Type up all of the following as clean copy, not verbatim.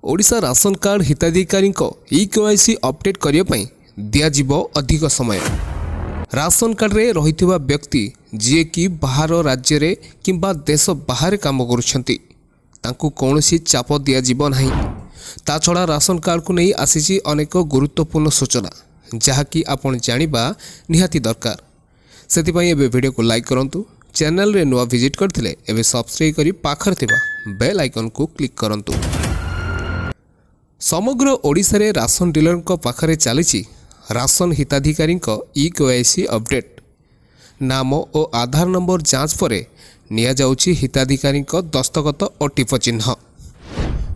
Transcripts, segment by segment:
Odisha ration card हिताधिकारी e KYC update करने दिज्व अधिक समय। राशन कार्ड रे रहिथिबा व्यक्ति जी कि बाहर राज्य रे किंबा देश बाहर काम करुछंती तांकु कौनसी चाप दिज्व नहीं। ता छड़ा राशन कार्ड को नहीं आसी अनेक गुरुत्वपूर्ण सूचना जहाँकि आपण जानिबा निहाती दरकार। सेतिपई एबे वीडियो को लाइक करंतु, चैनल रे नुआ विजिट करथिले एबे सब्सक्राइब करी पाखर थिबा बेल आइकन को क्लिक करंतु। समग्र ओडिशा रे राशन डीलर पाखरे चली राशन हिताधिकारी ई-केवाईसी अपडेट। नाम और आधार नंबर जांच पर निया जाउची हिताधिकारी दस्तखत और टिप चिन्ह।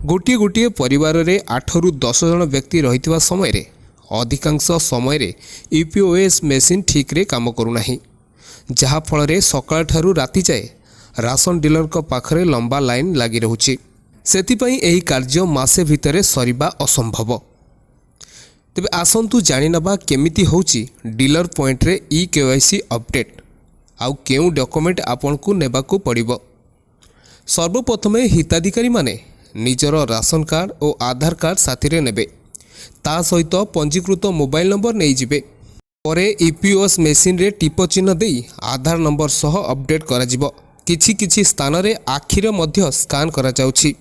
गोटे गोटे परिवार रे 8 ରୁ 10 जन व्यक्ति रहितवा समय रे अधिकांश समय रे ईपीओएस मेसीन ठीक रे काम करूना, जहा फल रे सकाळ ठारू राति जाए राशन डीलर पाखरे लंबा लाइन लगी रहुची। सेतिपई एही कार्य मासे भितरे सरिबा असंभव। तेबे आसंतु जानि नबा केमिति होची डीलर पॉइंट रे ई-केवाईसी अपडेट आउ केउ डॉक्यूमेंट आपन को नेबा को पड़िबो। सर्वप्रथमे हिताधिकारी माने निजर राशन कार्ड और आधार कार्ड साथी रे नेबे, ता सहित पंजीकृत मोबाइल नंबर नहीं जिबे। परे ईपीओएस मेसीन रे टिप चिन्ह देई आधार नंबर सह अपडेट करा जिवो। किछि किछि स्थान रे आखिर मध्य स्कान करा जाउछि।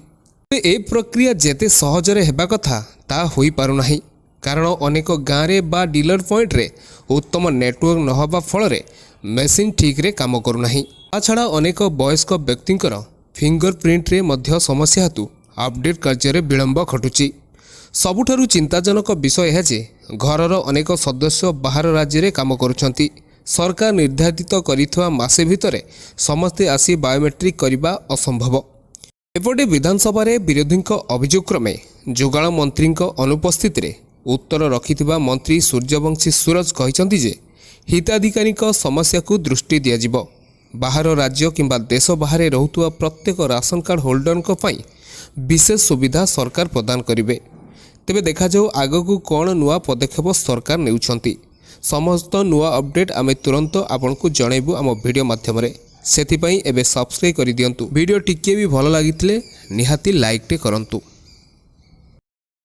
ए प्रक्रिया जेते सहजरे हेबा कथा ता होई पारु नाही, कारण अनेक गाँव रे बा डीलर पॉइंट रे उत्तम नेटवर्क नहबा फल रे मेसीन ठीक रे काम करू नाही। ता छड़ा अनेक वयस्क व्यक्तिंकर फिंगरप्रिंट रे मध्य समस्या हेतु अपडेट कार्य रे विलंब घटुची। सबुठारु चिंताजनक विषय है जे घरर अनेक सदस्य बाहर राज्य रे काम करुछंती। सरकार निर्धारित करिथवा मासे भितरे समस्ते आसी बायोमेट्रिक करिबा असंभव। एपटे विधानसभा रे विरोधी अभियोग क्रमे जोगाण मंत्री अनुपस्थित रे उत्तर रखिथिबा मंत्री सूर्यवंशी सूरज कहिसंती जे हिताधिकारी समस्या को दृष्टि दियाजिबो। बाहर राज्य किंबा देश बाहर रहुतुवा प्रत्येक राशन कार्ड होल्डर पई विशेष सुविधा सरकार प्रदान करिवे। तेबे देखा जाऊ आगकू कौन नुआ पदक्षेप सरकार नेउछंती। समस्त नुआ अपडेट आमे तुरंत आपनको जणैबु आम वीडियो माध्यम रे। सेथिपई एबे सब्सक्राइब करि दियंतु। वीडियो टिके भी भल लागिथिले निहाती लाइक टे करंतु।